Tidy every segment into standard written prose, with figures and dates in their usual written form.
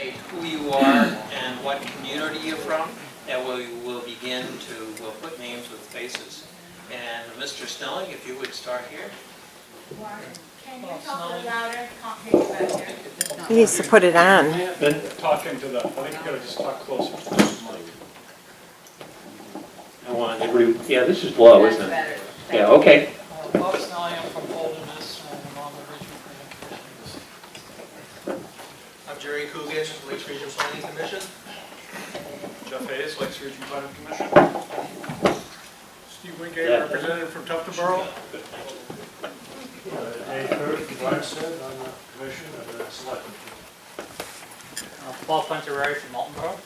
state who you are and what community you're from, and we will begin to, we'll put names with faces. And Mr. Snelling, if you would start here. Can you talk a little louder? Can't hear you back here. He needs to put it on. Then talking to the, I think you gotta just talk closer to the mic. I want everybody, yeah, this is low, isn't it? Better. Yeah, okay. Bob Snelling, I'm from Holderness, and I'm on the Regional Planning Commission. I'm Jerry Coogan, Lakes Region Planning Commission. Jeff Hayes, Lakes Region Planning Commission. Steve Wingate, representative from Tufton. Dave Hurd, from Barnstead, on the commission, and then selectmen. Paul Punterary from Altenboro.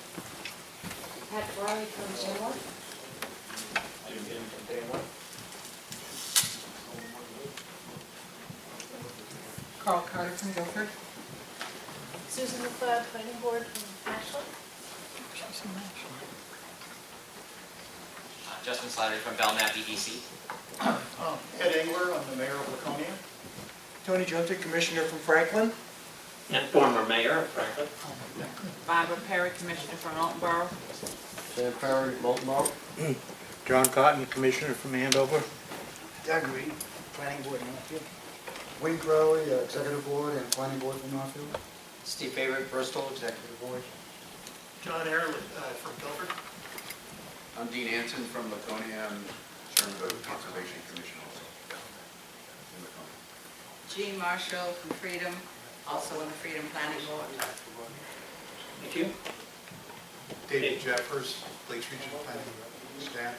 Pat Barley from Seymour. Jim Dean from Dayton. Carl Carter from Guilford. Susan LaFleur, planning board from Ashland. Justin Slattery from Belknap EDC. Ed Engler, I'm the mayor of Laconia. Tony Junta, commissioner from Franklin. And former mayor of Franklin. Barbara Perry, Commissioner from Altenboro. Sam Perry, Molten Malt. John Cotton, commissioner from Andover. Doug Reed, planning board, Northfield. Wayne Crowley, executive board and planning board from Northfield. Steve Favorite, Bristol, Executive Board. John Ehrlich from Guilford. I'm Dean Anson from Laconia, I'm chairman of the Conservation Commission also. In Laconia. Jean Marshall from Freedom, also on the Freedom Planning Board. Thank you. David Jeffers, Lakes Region Planning staff.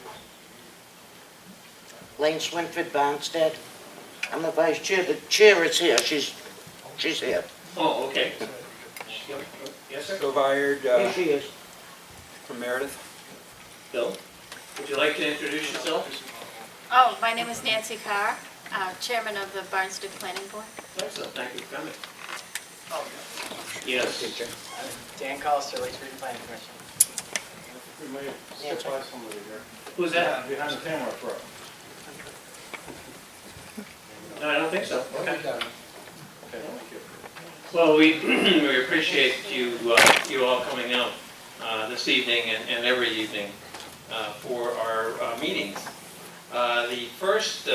Lane Swinford, Barnstead. I'm the vice chair. The chair is here. She's here. Oh, okay. Yes, sir. Bill Byard, Here she is. from Meredith. Bill, would you like to introduce yourself? Oh, my name is Nancy Carr, chairman of the Barnstead Planning Board. Excellent, thank you for coming. Yes. Dan Collister, Lakes Regional Planning Commission. We may skip by somebody here. Who's that? Behind the camera for No, I don't think so. Okay. Okay, thank you. Well, we we appreciate you you all coming out this evening and every evening for our meetings. The first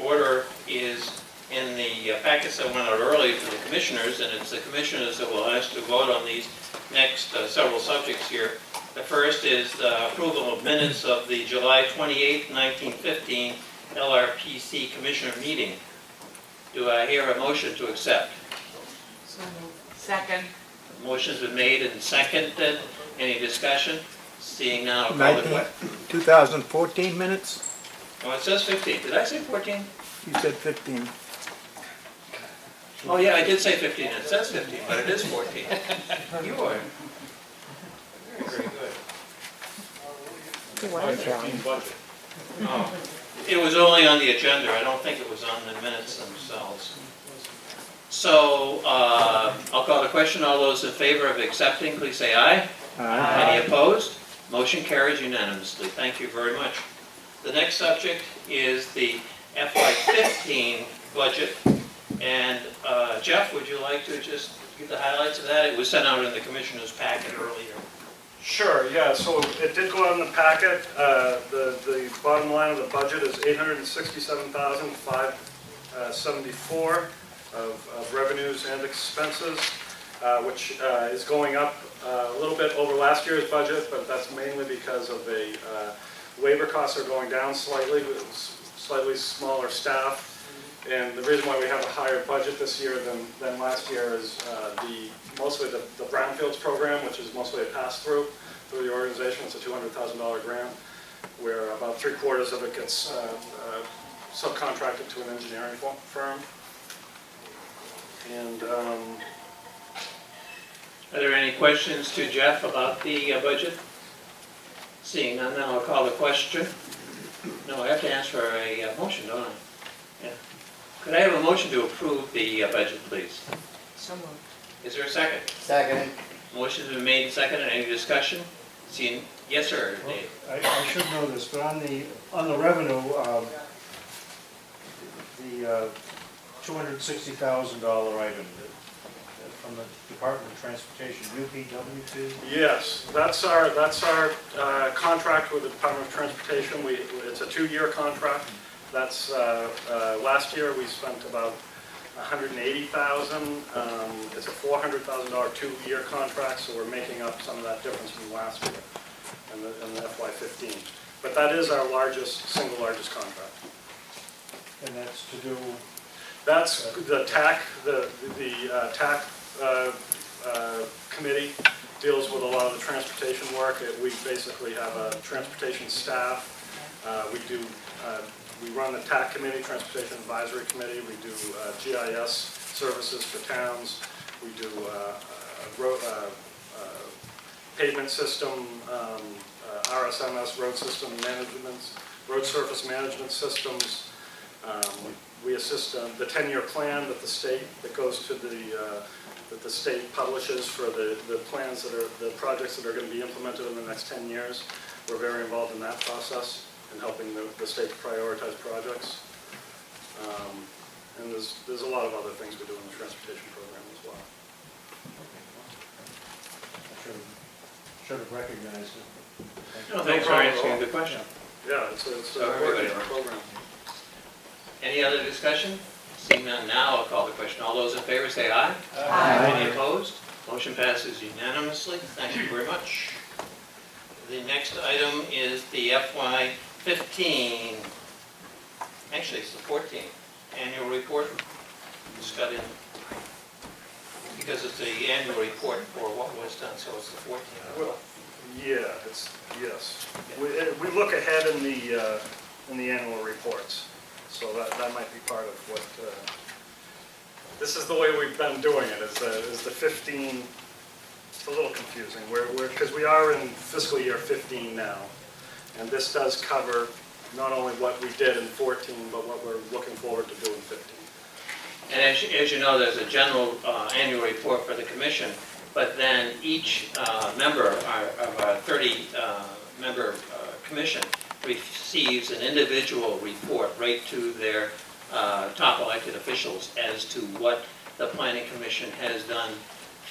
order is in the packets that went out early for the commissioners, and it's the commissioners that will ask to vote on these next several subjects here. The first is the approval of minutes of the July 28, 1915 LRPC Commissioner meeting. Do I hear a motion to accept? Second. Motion's been made and seconded. Any discussion? Seeing none, I'll call the question. 2014 minutes? Oh, it says 15. Did I say 14? You said 15. Oh, yeah, I did say 15. It says 15, but it is 14. You are very good. Budget. Oh, it was only on the agenda. I don't think it was on the minutes themselves. So I'll call the question. All those in favor of accepting, please say aye. Aye. Any opposed? Motion carries unanimously. Thank you very much. The next subject is the FY15 budget. And Jeff, would you like to just give the highlights of that? It was sent out in the commissioner's packet earlier. Sure, yeah, so it did go out in the packet. The bottom line of the budget is $867,574 of revenues and expenses, which is going up a little bit over last year's budget, but that's mainly because of the labor costs are going down slightly with slightly smaller staff. And the reason why we have a higher budget this year than last year is mostly the Brownfields program, which is mostly a pass-through through the organization. It's a $200,000 grant, where about 3/4 of it gets subcontracted to an engineering firm. And Are there any questions to Jeff about the budget? Seeing none, then I'll call the question. No, I have to ask for a motion, don't I? Yeah. Could I have a motion to approve the budget, please? So moved. Is there a second? Second. Motion's been made and seconded. Any discussion? Seeing, yes, sir, Dave. I should know this, but on the revenue, the $260,000 item, from the Department of Transportation, UPW2. Yes, that's our contract with the Department of Transportation. It's a 2-year contract. That's, last year we spent about $180,000. It's a $400,000 2-year contract, so we're making up some of that difference from last year in the FY15. But that is our single largest contract. And that's to do, That's the TAC, the TAC committee deals with a lot of the transportation work. We basically have a transportation staff. We run the TAC committee, Transportation Advisory Committee. We do GIS services for towns. We do pavement system, RSMS, road system management, road surface management systems. We assist the 10-year plan that goes to that the state publishes for the plans the projects that are going to be implemented in the next 10 years. We're very involved in that process and helping the state to prioritize projects. And there's a lot of other things we do in the transportation program as well. I should have recognized it. No, thanks for answering the question. Yeah, it's So a everybody- working program. Any other discussion? Seeing none, now I'll call the question. All those in favor say aye. Aye. Any opposed? Motion passes unanimously. Thank you very much. The next item is the FY15, actually it's the 14th, annual report. Just got in, because it's the annual report for what was done, so it's the 14th. Well, yeah, yes. We look ahead in the annual reports, so that might be part of what. This is the way we've been doing it. Is the 15. It's a little confusing. Because we are in fiscal year 15 now, and this does cover not only what we did in 14, but what we're looking forward to do in 15. And as you know, there's a general annual report for the commission, but then each member of our 30-member commission receives an individual report right to their top elected officials as to what the planning commission has done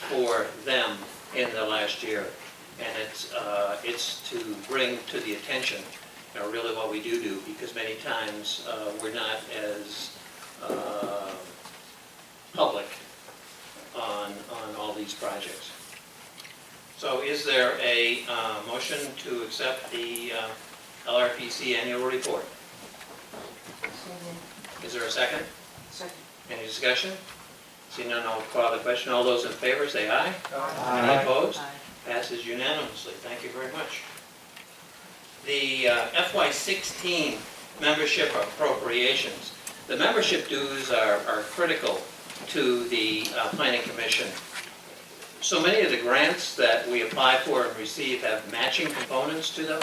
for them in the last year. And it's to bring to the attention, really what we do, because many times we're not as public on all these projects. So is there a motion to accept the LRPC annual report? Is there a second? Second. Any discussion? Seeing none, I'll call the question. All those in favor say aye. Aye. Any opposed? Aye. Passes unanimously. Thank you very much. The FY16 membership appropriations. The membership dues are critical to the Planning Commission. So many of the grants that we apply for and receive have matching components to them,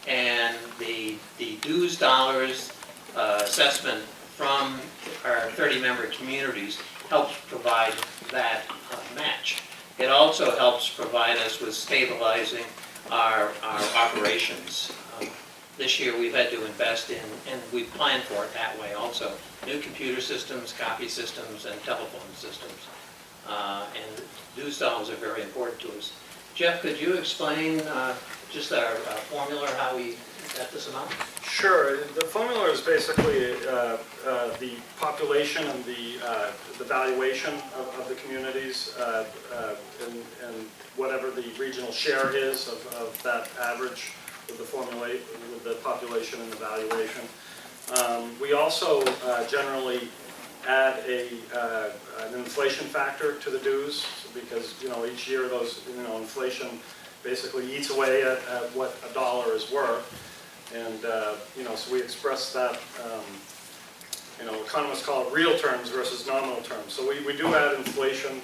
and the dues dollars assessment from our 30-member communities helps provide that match. It also helps provide us with stabilizing our operations. This year we've had to invest in, and we plan for it that way also, new computer systems, copy systems, and telephone systems. And dues dollars are very important to us. Jeff, could you explain just our formula, how we got this amount? Sure. The formula is basically the population and the valuation of the communities and whatever the regional share is of that average with the formula, with the population and the valuation. We also generally add an inflation factor to the dues because each year those inflation basically eats away at what a dollar is worth. And, so we express that, economists call it real terms versus nominal terms. So we do add inflation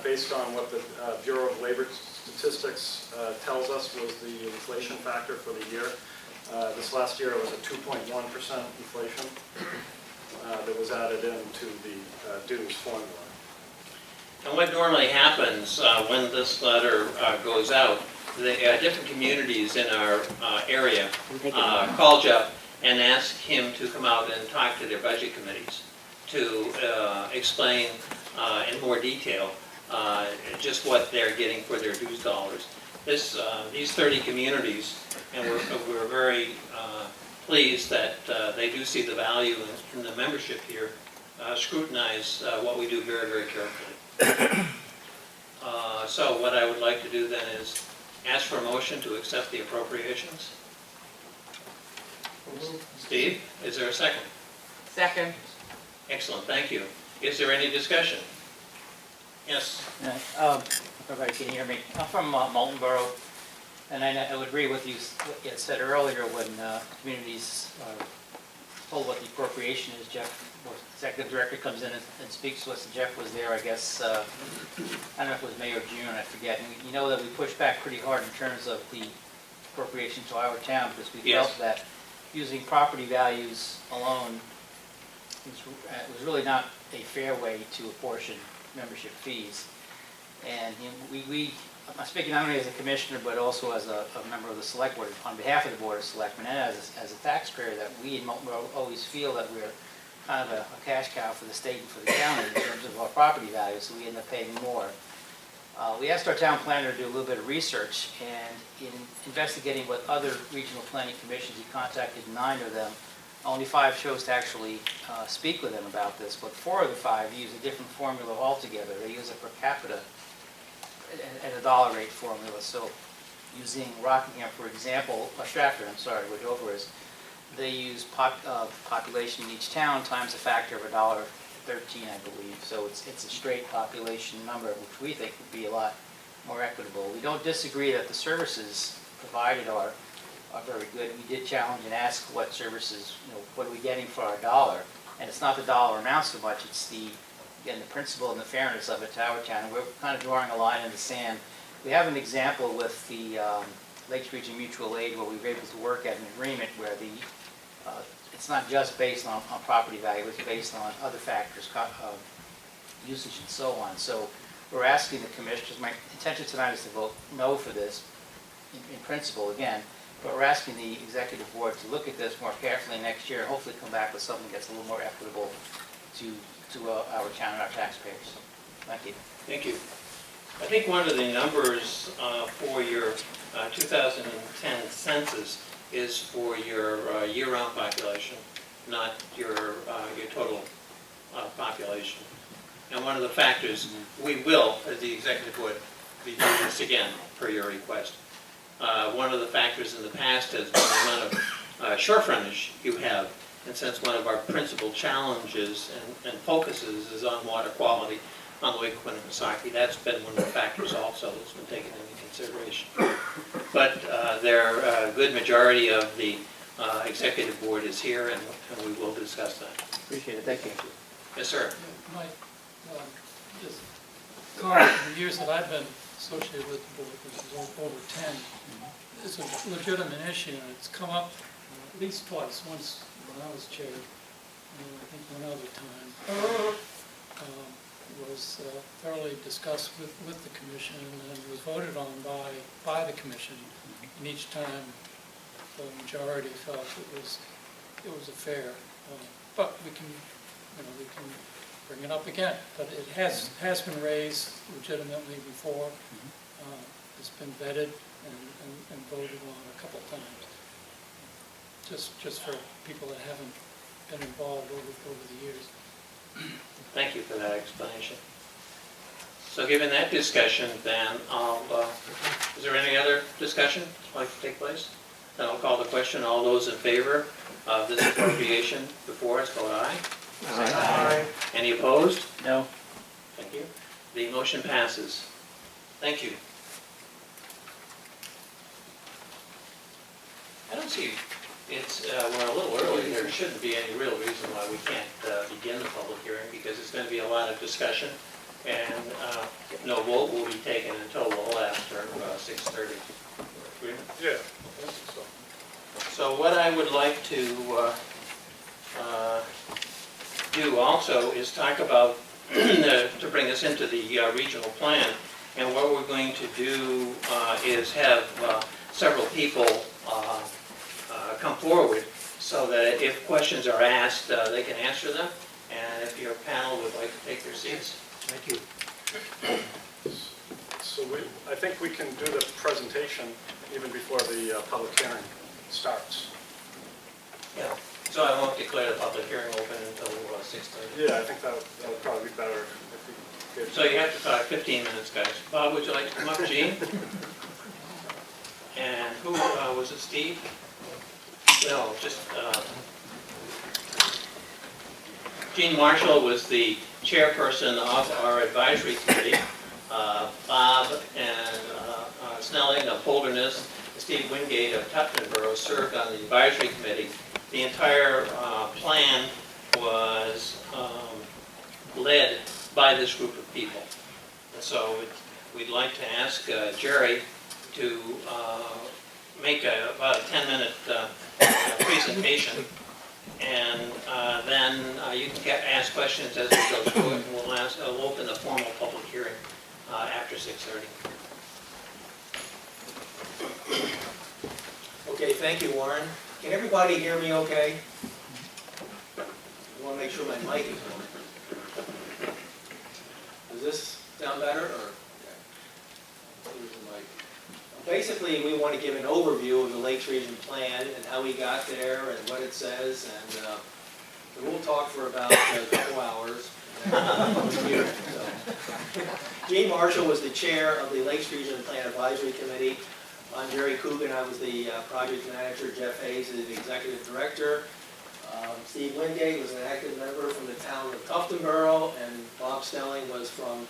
based on what the Bureau of Labor Statistics tells us was the inflation factor for the year. This last year it was a 2.1% inflation that was added into the dues formula. And what normally happens when this letter goes out, the different communities in our area call Jeff and ask him to come out and talk to their budget committees to explain in more detail just what they're getting for their dues dollars. These 30 communities, and we're very pleased that they do see the value in the membership here, scrutinize what we do very, very carefully. So what I would like to do then is ask for a motion to accept the appropriations. Steve, is there a second? Second. Excellent, thank you. Is there any discussion? Yes. Everybody can hear me. I'm from Moulton Borough, and I would agree with what you had said earlier when communities are told what the appropriation is. Jeff, or Executive Director, comes in and speaks to us. Jeff was there, I guess, I don't know if it was May or June, I forget. And you know that we pushed back pretty hard in terms of the appropriation to our town because we felt that using property values alone was really not a fair way to apportion membership fees. And I'm speaking not only as a commissioner, but also as a member of the select board, on behalf of the Board of Selectmen, and as a taxpayer, that we in Moulton Borough always feel that we're kind of a cash cow for the state and for the county in terms of our property values, so we end up paying more. We asked our town planner to do a little bit of research, and in investigating what other regional planning commissions, he contacted 9 of them. Only 5 chose to actually speak with them about this, but 4 of the 5 use a different formula altogether. They use a per capita and a dollar rate formula. So using Rockingham, for example, or Stratford, I'm sorry, where Dover is, they use population in each town times a factor of $1.13, I believe. So it's a straight population number, which we think would be a lot more equitable. We don't disagree that the services provided are very good. We did challenge and ask what services, what are we getting for our dollar? And it's not the dollar amount so much, it's again, the principle and the fairness of it to our town. And we're kind of drawing a line in the sand. We have an example with the Lakes Region Mutual Aid where we were able to work at an agreement where it's not just based on property value, it's based on other factors, usage and so on. So we're asking the commissioners, my intention tonight is to vote no for this in principle again, but we're asking the executive board to look at this more carefully next year and hopefully come back with something that's a little more equitable to our town and our taxpayers. Thank you. Thank you. I think one of the numbers for your 2010 census is for your year-round population, not your total population. And one of the factors, we will, as the executive board, be doing this again per your request. One of the factors in the past has been the amount of shore frontage you have. And since one of our principal challenges and focuses is on water quality on the Lake Winnipesaukee, that's been one of the factors also that's been taken into consideration. But a good majority of the executive board is here, and we will discuss that. Appreciate it. Thank you. Yes, sir. Mike, just comment on the years that I've been associated with the board, which is over 10, it's a legitimate issue, and it's come up at least twice. Once when I was chair, and I think one other time, was thoroughly discussed with the commission and was voted on by the commission. And each time, the majority felt it was a fair. But we can bring it up again. But it has been raised legitimately before. It's been vetted and voted on a couple of times. Just for people that haven't been involved over the years. Thank you for that explanation. So given that discussion, then is there any other discussion like to take place? Then I'll call the question. All those in favor of this appropriation before us, vote aye. Aye. Any opposed? No. Thank you. The motion passes. Thank you. I don't see, we're a little early. There shouldn't be any real reason why we can't begin the public hearing because it's going to be a lot of discussion and no vote will be taken until well after 6:30. Yeah. So what I would like to do also is talk about, to bring us into the regional plan, and what we're going to do is have several people come forward so that if questions are asked, they can answer them, and if your panel would like to take their seats. Thank you. So I think we can do the presentation even before the public hearing starts. Yeah. So I won't declare the public hearing open until 6:30. Yeah, I think that would probably be better if we get. So you have to talk 15 minutes, guys. Bob, would you like to come up, Gene? And who, was it Steve? No, just, Gene Marshall was the chairperson of our advisory committee. Bob and Snelling of Holderness, Steve Wingate of Tuftonboro served on the advisory committee. The entire plan was led by this group of people. And so we'd like to ask Jerry to make about a 10-minute presentation, and then you can ask questions as we go through it, and we'll open the formal public hearing after 6:30. Okay, thank you, Warren. Can everybody hear me okay? I want to make sure my mic is on. Does this sound better, or? Okay. Here's the mic. Basically, we want to give an overview of the Lakes Region Plan and how we got there and what it says, and we'll talk for about a couple hours. Gene Marshall was the chair of the Lakes Region Plan Advisory Committee. I'm Jerry Coogan. I was the project manager. Jeff Hayes is the executive director. Steve Wingate was an active member from the town of Tuftonboro, and Bob Snelling was from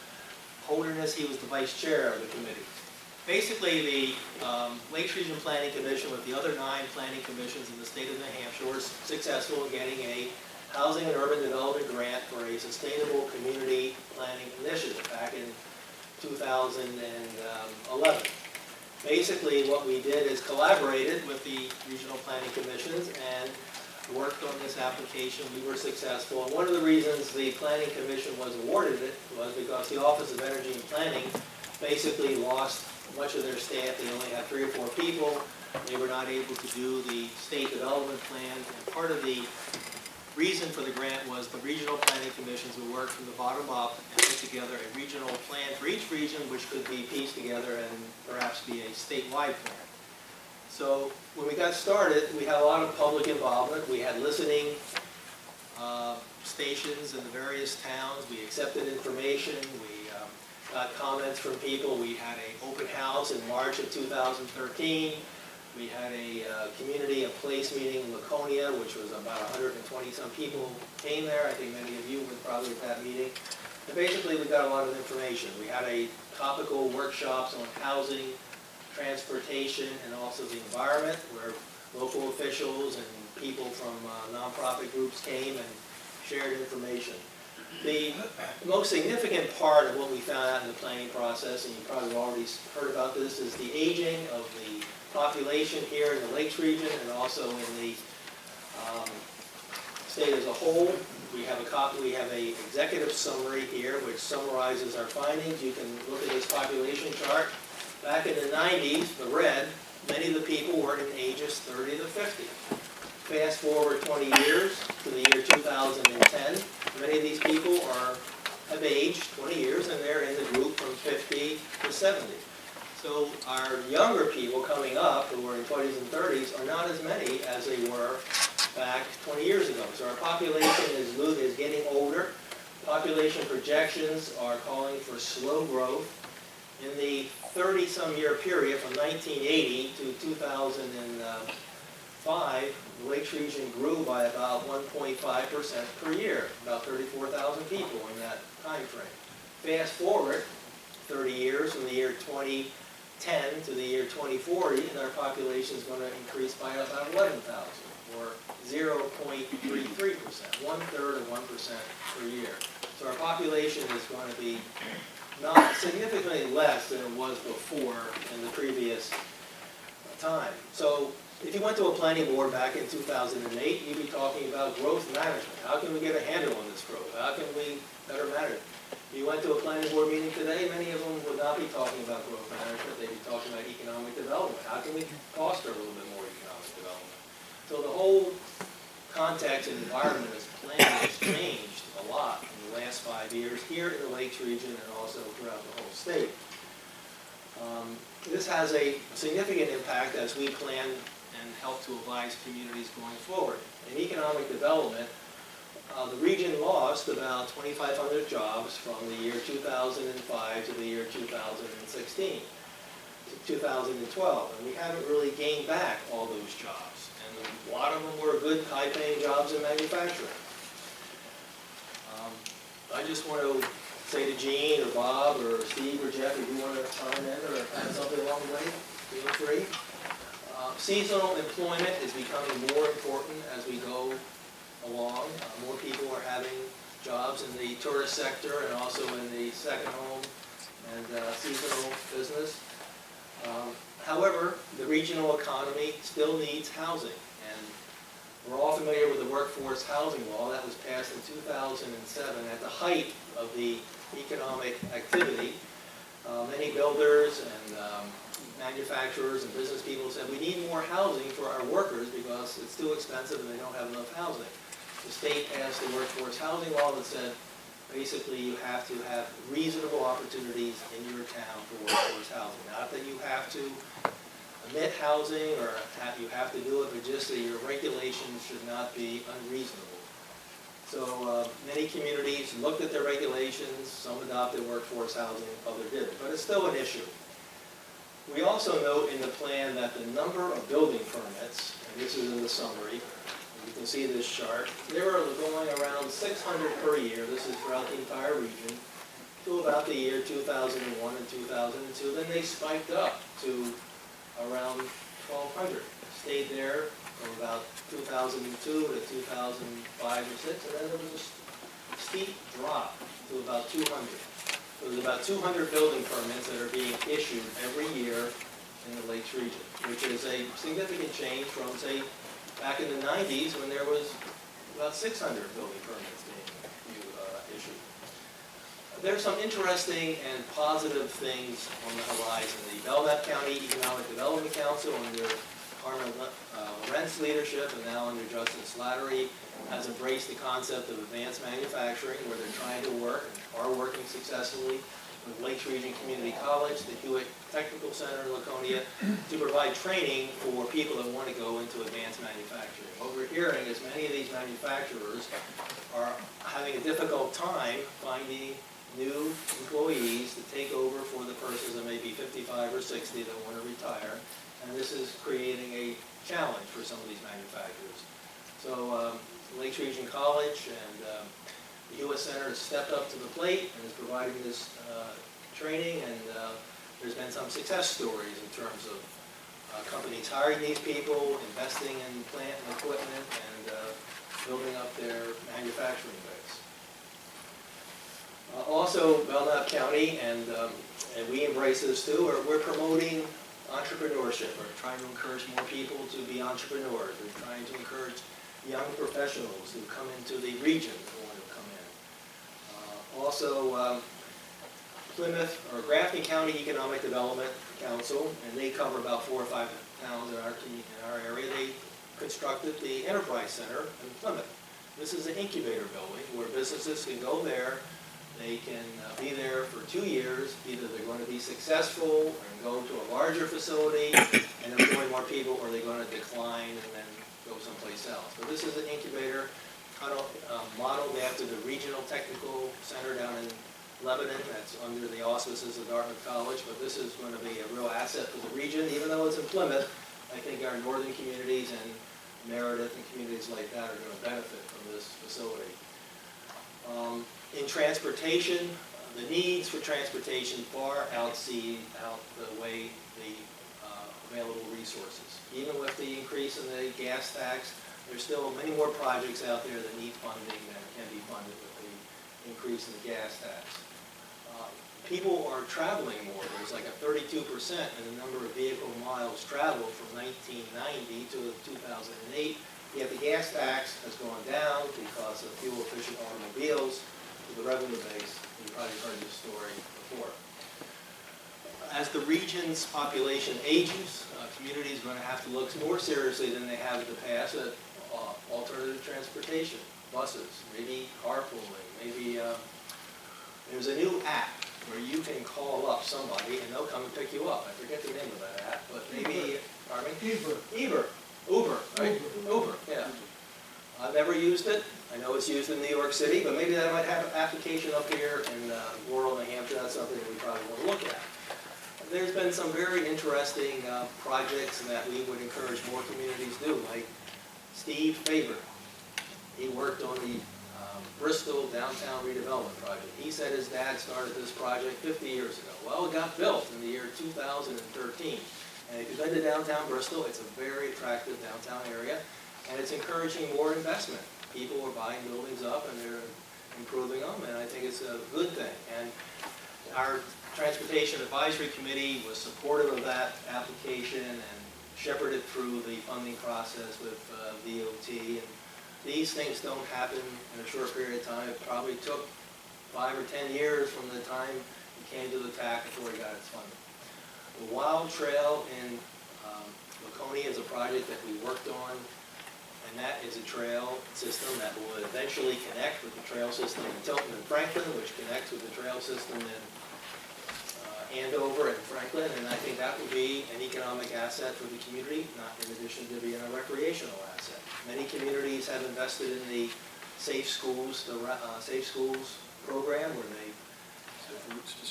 Holderness. He was the vice chair of the committee. Basically, the Lakes Region Planning Commission, with the other 9 planning commissions in the state of New Hampshire, was successful in getting a Housing and Urban Development Grant for a Sustainable Community Planning Initiative back in 2011. Basically, what we did is collaborated with the regional planning commissions and worked on this application. We were successful. And one of the reasons the Planning Commission was awarded it was because the Office of Energy and Planning basically lost much of their staff. They only had 3 or 4 people. They were not able to do the state development plan. And part of the reason for the grant was the regional planning commissions would work from the bottom up and put together a regional plan for each region, which could be pieced together and perhaps be a statewide plan. So when we got started, we had a lot of public involvement. We had listening stations in the various towns. We accepted information. We got comments from people. We had an open house in March of 2013. We had a community, a place meeting in Laconia, which was about 120 some people came there. I think many of you were probably at that meeting. And basically, we got a lot of information. We had a topical workshops on housing, transportation, and also the environment, where local officials and people from nonprofit groups came and shared information. The most significant part of what we found out in the planning process, and you probably already heard about this, is the aging of the population here in the Lakes region and also in the state as a whole. We have a copy. We have a executive summary here which summarizes our findings. You can look at this population chart. Back in the 90s, the red, many of the people were in ages 30 to 50. Fast forward 20 years to the year 2010. Many of these people have aged 20 years, and they're in the group from 50 to 70. So our younger people coming up, who are in 20s and 30s, are not as many as they were back 20 years ago. So our population is getting older. Population projections are calling for slow growth. In the 30-some year period from 1980 to 2005, the Lakes region grew by about 1.5% per year, about 34,000 people in that time frame. Fast forward 30 years, from the year 2010 to the year 2040, and our population is going to increase by about 11,000, or 0.33%, 1/3 of 1% per year. So our population is going to be not significantly less than it was before in the previous time. So if you went to a planning board back in 2008, you'd be talking about growth management. How can we get a handle on this growth? How can we better manage it? If you went to a planning board meeting today, many of them would not be talking about growth management. They'd be talking about economic development. How can we foster a little bit more economic development? So the whole context and environment of planning has changed a a lot in the last 5 years here in the Lakes region and also throughout the whole state. This has a significant impact as we plan and help to advise communities going forward. In economic development, the region lost about 2,500 jobs from the year 2005 to the year 2016, to 2012, and we haven't really gained back all those jobs. And a lot of them were good, high-paying jobs in manufacturing. I just want to say to Gene or Bob or Steve or Jeff, if you want to chime in or add something along the way, feel free. Seasonal employment is becoming more important as we go along. More people are having jobs in the tourist sector and also in the second home and seasonal business. However, the regional economy still needs housing, and we're all familiar with the workforce housing law that was passed in 2007 at the height of the economic activity. Many builders and manufacturers and business people said we need more housing for our workers because it's too expensive and they don't have enough housing. The state passed the workforce housing law that said basically you have to have reasonable opportunities in your town for workforce housing. Not that you have to omit housing or you have to do it, but just that your regulations should not be unreasonable. So many communities looked at their regulations, some adopted workforce housing, others didn't, but it's still an issue. We also note in the plan that the number of building permits, and this is in the summary, you can see this chart, they were going around 600 per year, this is throughout the entire region, to about the year 2001 and 2002. Then they spiked up to around 1,200. Stayed there from about 2002 to 2005 or 6, and then there was a steep drop to about 200. So there's about 200 building permits that are being issued every year in the Lakes region, which is a significant change from, say, back in the 90s when there was about 600 building permits being issued. There's some interesting and positive things on the horizon. The Belknap County Economic Development Council under Carmen Lorentz leadership and now under Justin Slattery has embraced the concept of advanced manufacturing, where they're trying to work and are working successfully with Lakes Region Community College, the Hewitt Technical Center in Laconia, to provide training for people that want to go into advanced manufacturing. What we're hearing is many of these manufacturers are having a difficult time finding new employees to take over for the persons that may be 55 or 60 that want to retire, and this is creating a challenge for some of these manufacturers. So Lakes Region College and the U.S. Center has stepped up to the plate and is providing this training, and there's been some success stories in terms of companies hiring these people, investing in plant and equipment, and building up their manufacturing base. Also, Belknap County, and we embrace this too, we're promoting entrepreneurship. We're trying to encourage more people to be entrepreneurs. We're trying to encourage young professionals who come into the region who want to come in. Also, Plymouth or Grafton County Economic Development Council, and they cover about 4 or 5 towns in our area. They constructed the Enterprise Center in Plymouth. This is an incubator building where businesses can go there. They can be there for 2 years. Either they're going to be successful and go to a larger facility and employ more people, or they're going to decline and then go someplace else. But this is an incubator modeled after the Regional Technical Center down in Lebanon. That's under the auspices of Dartmouth College. But this is going to be a real asset for the region. Even though it's in Plymouth, I think our northern communities and Meredith and communities like that are going to benefit from this facility. In transportation, the needs for transportation far outweigh the available resources. Even with the increase in the gas tax, there's still many more projects out there that need funding than can be funded with the increase in the gas tax. People are traveling more. There's like a 32% in the number of vehicle miles traveled from 1990 to 2008. Yet the gas tax has gone down because of fuel-efficient automobiles to the revenue base. You probably heard this story before. As the region's population ages, communities are going to have to look more seriously than they have in the past at alternative transportation. buses, maybe carpooling, maybe there's a new app where you can call up somebody and they'll come and pick you up. I forget the name of that app, but maybe, pardon me? Uber, right? Uber, yeah. I've never used it. I know it's used in New York City, but maybe that might have an application up here in rural New Hampshire. That's something that we probably want to look at. There's been some very interesting projects that we would encourage more communities to do, like Steve Faber. He worked on the Bristol Downtown Redevelopment Project. He said his dad started this project 50 years ago. Well, it got built in the year 2013. And if you've been to downtown Bristol, it's a very attractive downtown area, and it's encouraging more investment. People are buying buildings up and they're improving them, and I think it's a good thing. And our Transportation Advisory Committee was supportive of that application and shepherded through the funding process with DOT. And these things don't happen in a short period of time. It probably took 5 or 10 years from the time it came to the TAC before it got its funding. The Wild Trail in Laconia is a project that we worked on, and that is a trail system that will eventually connect with the trail system in Tilton and Franklin, which connects with the trail system in Andover and Franklin, and I think that will be an economic asset for the community, not in addition to being a recreational asset. Many communities have invested in the Safe Schools, Safe Schools program, where they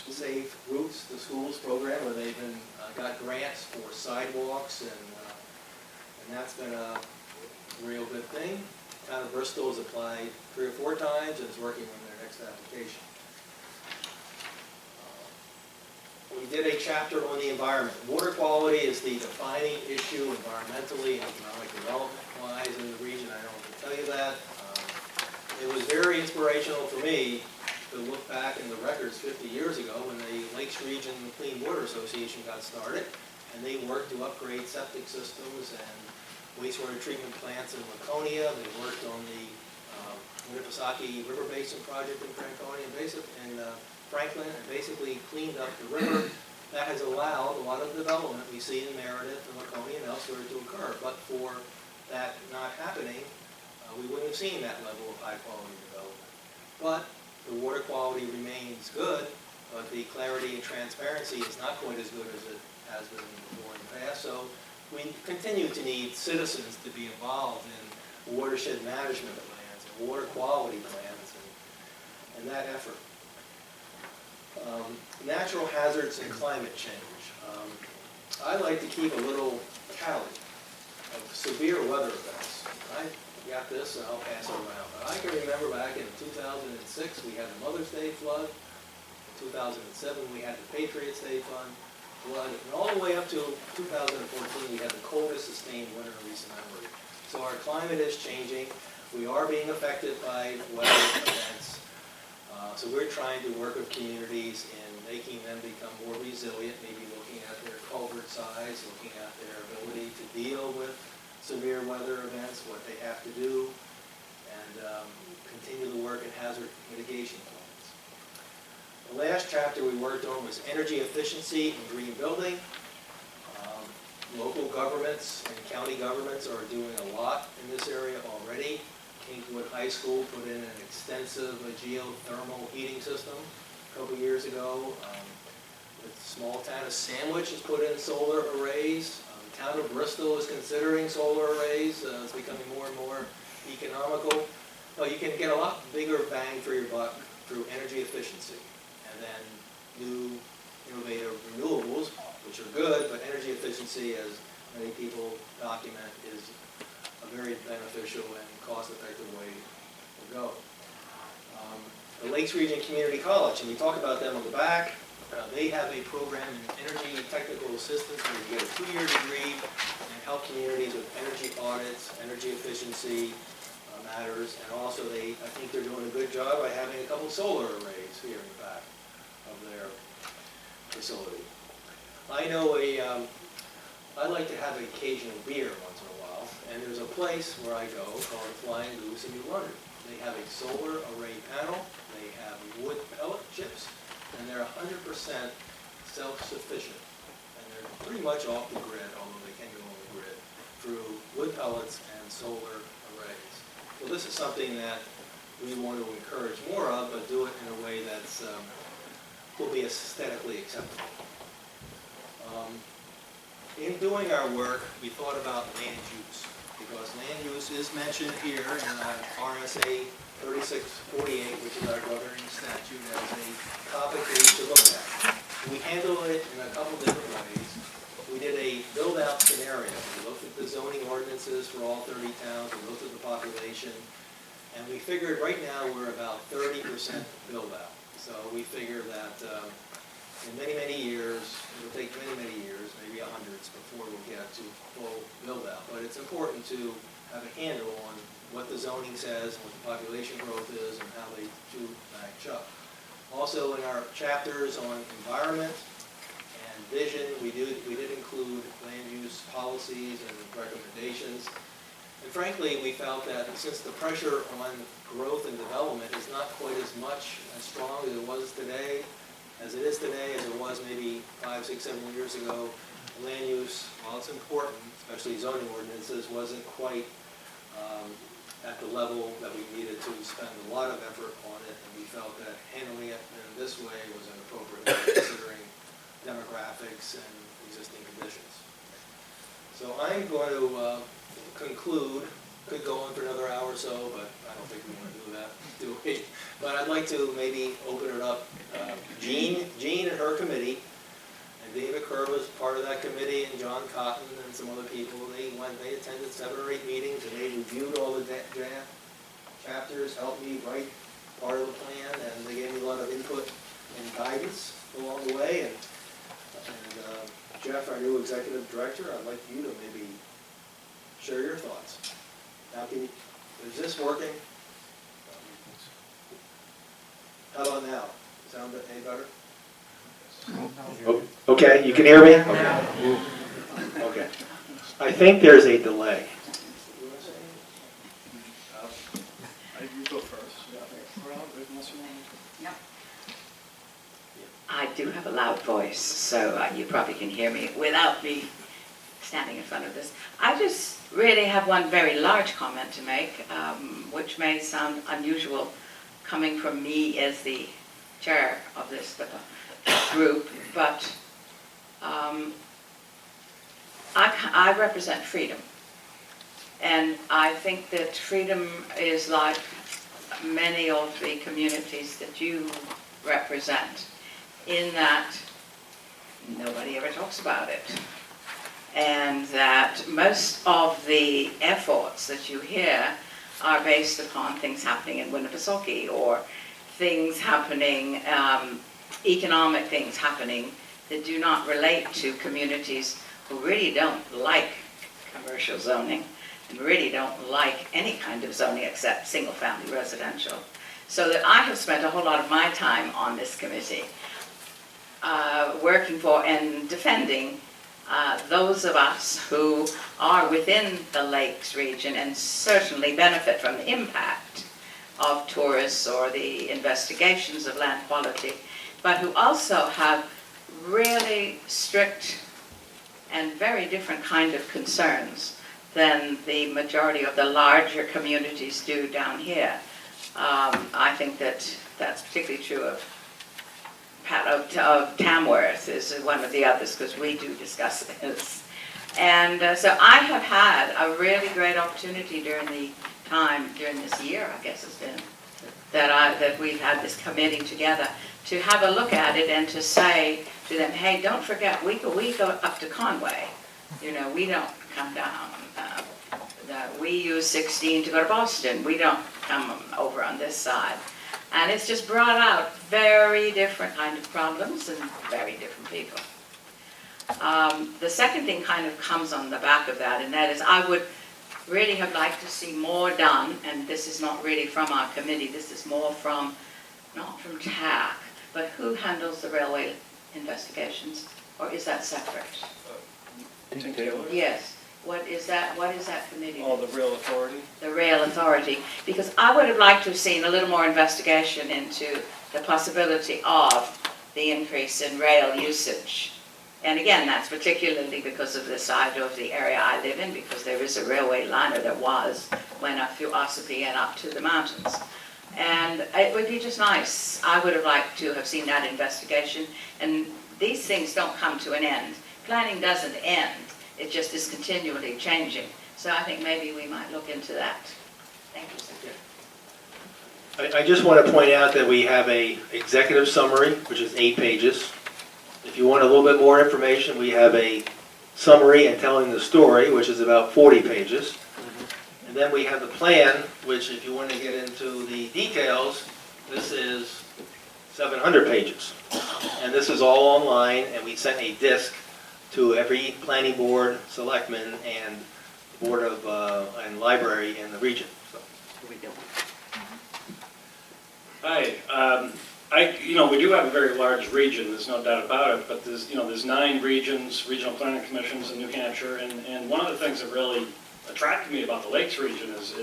Safe Routes to Schools program, where they've been got grants for sidewalks, and that's been a real good thing. Town of Bristol has applied 3 or 4 times and is working on their next application. We did a chapter on the environment. Water quality is the defining issue environmentally and economic development-wise in the region. I don't have to tell you that. It was very inspirational for me to look back in the records 50 years ago when the Lakes Region Clean Water Association got started, and they worked to upgrade septic systems and wastewater treatment plants in Laconia. They worked on the Winnipesaukee River Basin project in Franconia and Franklin, and basically cleaned up the river. That has allowed a lot of development we see in Meredith and Laconia and elsewhere to occur. But for that not happening, we wouldn't have seen that level of high-quality development. But the water quality remains good, but the clarity and transparency is not quite as good as it has been before in the past. So we continue to need citizens to be involved in watershed management plans and water quality plans and that effort. Natural hazards and climate change. I like to keep a little tally of severe weather events. I got this and I'll pass it around. But I can remember back in 2006 we had the Mother's Day flood. In 2007 we had the Patriots Day flood. And all the way up to 2014 we had the coldest sustained winter in recent memory. So our climate is changing. We are being affected by weather events. So we're trying to work with communities in making them become more resilient, maybe looking at their culvert size, looking at their ability to deal with severe weather events, what they have to do, and continue to work in hazard mitigation plans. The last chapter we worked on was energy efficiency and green building. Local governments and county governments are doing a lot in this area already. Kingwood High School put in an extensive geothermal heating system a couple years ago. The small town of Sandwich has put in solar arrays. The town of Bristol is considering solar arrays. It's becoming more and more economical. Well, you can get a lot bigger bang for your buck through energy efficiency. And then new innovative renewables, which are good, but energy efficiency, as many people document, is a very beneficial and cost-effective way to go. The Lakes Region Community College, and we talk about them on the back. They have a program in energy technical assistance where you get a 2-year degree and help communities with energy audits, energy efficiency matters, and also I think they're doing a good job by having a couple solar arrays here in the back of their facility. I know I like to have an occasional beer once in a while, and there's a place where I go called the Flying Goose in New London. They have a solar array panel, they have wood pellet chips, and they're 100% self-sufficient. And they're pretty much off the grid, although they can go on the grid, through wood pellets and solar arrays. Well, this is something that we want to encourage more of, but do it in a way that's, will be aesthetically acceptable. In doing our work, we thought about land use, because land use is mentioned here in RSA 3648, which is our governing statute, as a topic we should look at. We handle it in a couple different ways. We did a build-out scenario. We looked at the zoning ordinances for all 30 towns, we looked at the population, and we figured right now we're about 30% build-out. So we figure that in many, many years, it'll take many, many years, maybe hundreds, before we'll get to full build-out. But it's important to have a handle on what the zoning says, what the population growth is, and how they do match up. Also, in our chapters on environment and vision, we did include land use policies and recommendations. And frankly, we felt that since the pressure on growth and development is not quite as much as strong as it was today, as it was maybe 5, 6, 7 years ago, land use, while it's important, especially zoning ordinances, wasn't quite at the level that we needed to spend a lot of effort on it, and we felt that handling it in this way was an appropriate way, considering demographics and existing conditions. So I'm going to conclude. Could go on for another hour or so, but I don't think we want to do that, do we? But I'd like to maybe open it up. Jean and her committee, and David Kerr was part of that committee, and John Cotton and some other people. They attended 7 or 8 meetings, and they reviewed all the draft chapters, helped me write part of the plan, and they gave me a lot of input and guidance along the way. And Jeff, our new executive director, I'd like you to maybe share your thoughts. Now, is this working? How about now? Sound any better? Okay, you can hear me? Okay. Okay. I think there's a delay. You go first. I do have a loud voice, so you probably can hear me without me standing in front of this. I just really have one very large comment to make, which may sound unusual coming from me as the chair of this group, but I represent freedom. And I think that freedom is like many of the communities that you represent, in that nobody ever talks about it. And that most of the efforts that you hear are based upon things happening in Winnipesaukee, or things happening, economic things happening that do not relate to communities who really don't like commercial zoning and really don't like any kind of zoning except single-family residential. So that I have spent a whole lot of my time on this committee working for and defending those of us who are within the lakes region and certainly benefit from the impact of tourists or the investigations of land quality, but who also have really strict and very different kind of concerns than the majority of the larger communities do down here. I think that that's particularly true of Tamworth is one of the others, because we do discuss this. And so I have had a really great opportunity during this year, I guess it's been, that we've had this committee together, to have a look at it and to say to them, hey, don't forget, we go up to Conway. You know, we don't come down. We use 16 to go to Boston. We don't come over on this side. And it's just brought out very different kind of problems and very different people. The second thing kind of comes on the back of that, and that is I would really have liked to see more done, and this is not really from our committee, this is more from, not from TAC, but who handles the railway investigations? Or is that separate? Yes. What is that committee? Oh, the Rail Authority? The Rail Authority. Because I would have liked to have seen a little more investigation into the possibility of the increase in rail usage And again, that's particularly because of the side of the area I live in, because there is a railway line, or there was, went up through Ossipee and up to the mountains. And it would be just nice. I would have liked to have seen that investigation. And these things don't come to an end. Planning doesn't end. It just is continually changing. So I think maybe we might look into that. Thank you, sir. I just want to point out that we have a executive summary, which is 8 pages. If you want a little bit more information, we have a summary and telling the story, which is about 40 pages. And then we have the plan, which if you want to get into the details, this is 700 pages. And this is all online, and we sent a disc to every planning board, selectmen, and board of, and library in the region. So, what we doing? Hi, we do have a very large region, there's no doubt about it, but there's 9 regions, regional planning commissions in New Hampshire, and one of the things that really attracted me about the Lakes region is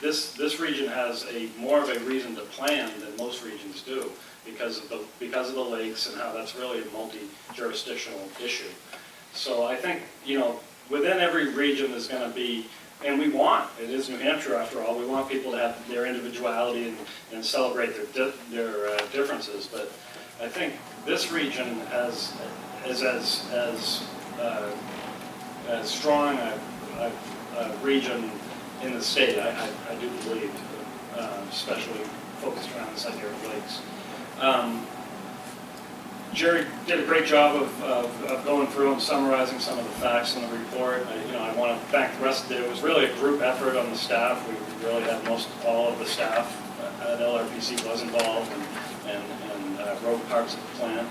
this region has more of a reason to plan than most regions do because of the lakes and how that's really a multi-jurisdictional issue. So I think, within every region there's going to be, and it is New Hampshire after all, we want people to have their individuality and celebrate their differences, but I think this region is as strong a region in the state, I do believe, especially focused around this idea of lakes. Jerry did a great job of going through and summarizing some of the facts in the report. I want to thank the rest of it. It was really a group effort on the staff. We really had all of the staff at LRPC was involved and wrote parts of the plan.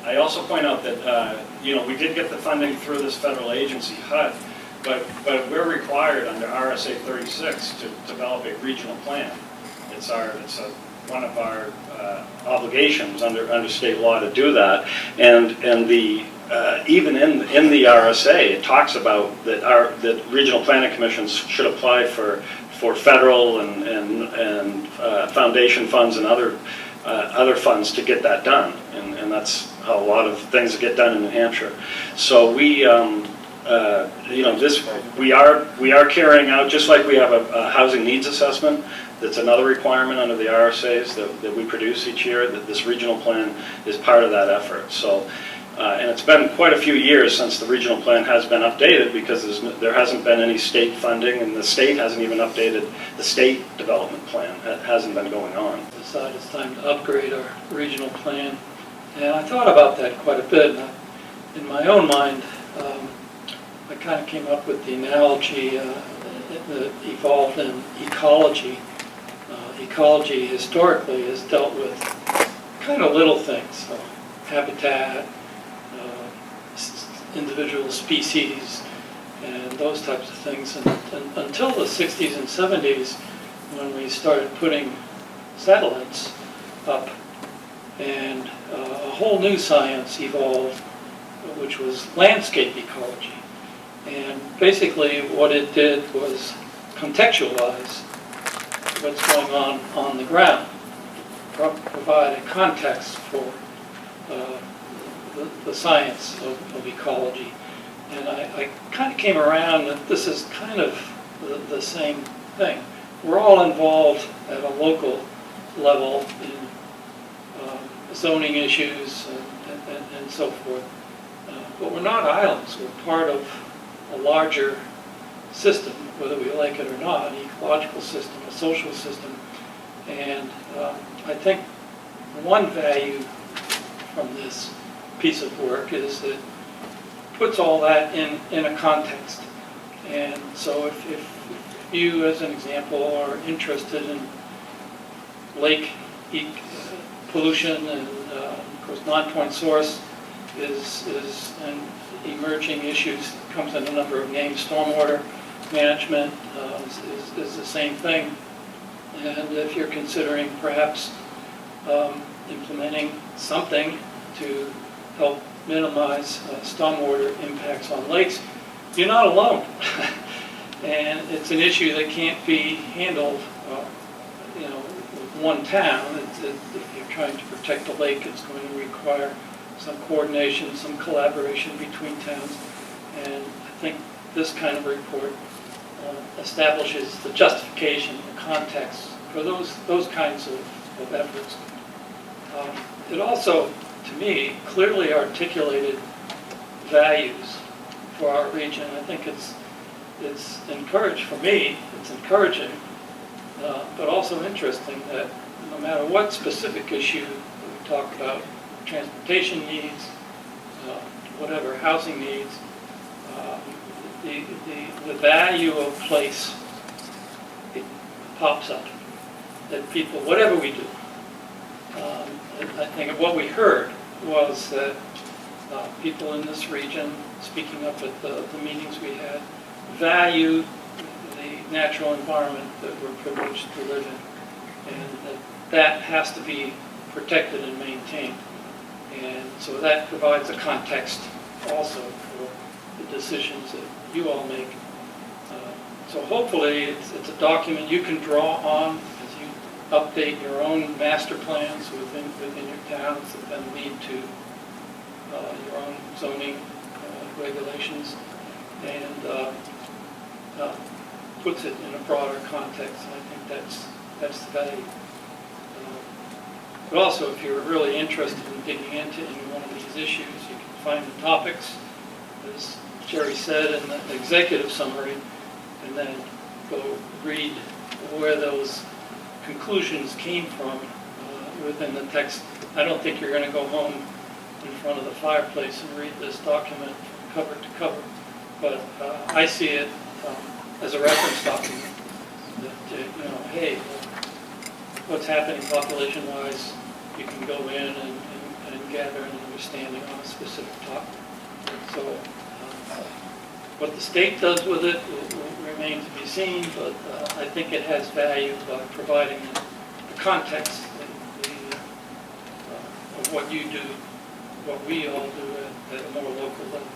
I also point out that we did get the funding through this federal agency, HUD, but we're required under RSA 36 to develop a regional plan. It's one of our obligations under state law to do that, and even in the RSA it talks about that regional planning commissions should apply for federal and foundation funds and other funds to get that done, and that's how a lot of things get done in New Hampshire. So we we are carrying out, just like we have a housing needs assessment. That's another requirement under the RSAs that we produce each year, that this regional plan is part of that effort. So, and it's been quite a few years since the regional plan has been updated because there hasn't been any state funding, and the state hasn't even updated the state development plan. That hasn't been going on. Decided it's time to upgrade our regional plan, and I thought about that quite a bit. In my own mind, I kind of came up with the analogy that evolved in ecology. Ecology historically has dealt with kind of little things, so habitat, individual species, and those types of things. And until the 60s and 70s, when we started putting satellites up, and a whole new science evolved, which was landscape ecology. And basically what it did was contextualize what's going on the ground, provide a context for the science of ecology. And I kind of came around that this is kind of the same thing. We're all involved at a local level in zoning issues and so forth. But we're not islands. We're part of a larger system, whether we like it or not, an ecological system, a social system. And I think one value from this piece of work is that it puts all that in a context. And so if you, as an example, are interested in lake pollution, and of course non-point source is an emerging issue, comes in a number of names. Stormwater management is the same thing. And if you're considering perhaps implementing something to help minimize stormwater impacts on lakes, you're not alone. And it's an issue that can't be handled with one town. If you're trying to protect a lake, it's going to require some coordination, some collaboration between towns. And I think this kind of report establishes the justification, the context for those kinds of efforts. It also, to me, clearly articulated values for our region. I think it's encouraged, for me, it's encouraging, but also interesting that no matter what specific issue we talk about, transportation needs, whatever, housing needs, the value of place, it pops up. That people, whatever we do, I think what we heard was that people in this region, speaking up at the meetings we had, value the natural environment that we're privileged to live in, and that has to be protected and maintained. And so that provides a context also for the decisions that you all make. So hopefully it's a document you can draw on as you update your own master plans within your towns that then lead to your own zoning regulations, and puts it in a broader context. And I think that's the value. But also, if you're really interested in digging into any one of these issues, you can find the topics, as Jerry said, in the executive summary, and then go read where those conclusions came from within the text. I don't think you're going to go home in front of the fireplace and read this document from cover to cover, but I see it as a reference document that, hey, what's happening population-wise, you can go in and gather an understanding on a specific topic. So what the state does with it will remain to be seen, but I think it has value by providing the context of what you do, what we all do at a more local level.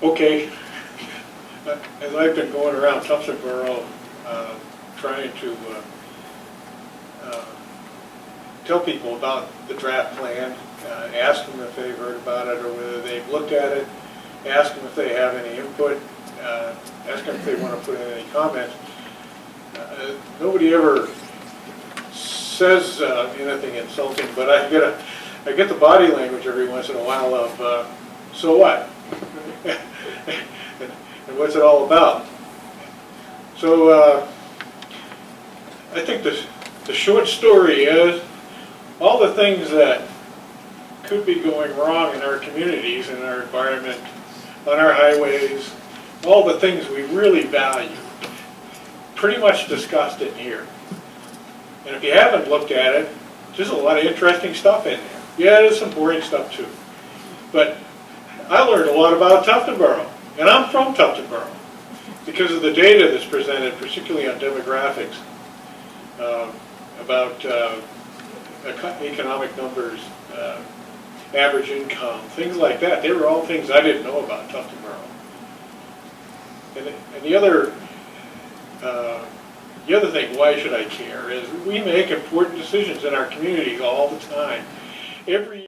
Okay, as I've been going around Tuftonboro trying to tell people about the draft plan, ask them if they've heard about it or whether they've looked at it, ask them if they have any input, ask them if they want to put in any comments. Nobody ever says anything insulting, but I get the body language every once in a while of, so what? and what's it all about? So I think the short story is all the things that could be going wrong in our communities, in our environment, on our highways, all the things we really value, pretty much discussed in here. And if you haven't looked at it, there's a lot of interesting stuff in there. Yeah, there's some boring stuff too. But I learned a lot about Tuftonboro, and I'm from Tuftonboro, because of the data that's presented, particularly on demographics, about economic numbers, average income, things like that. They were all things I didn't know about Tuftonboro. And the other thing, why should I care, is we make important decisions in our communities all the time. Every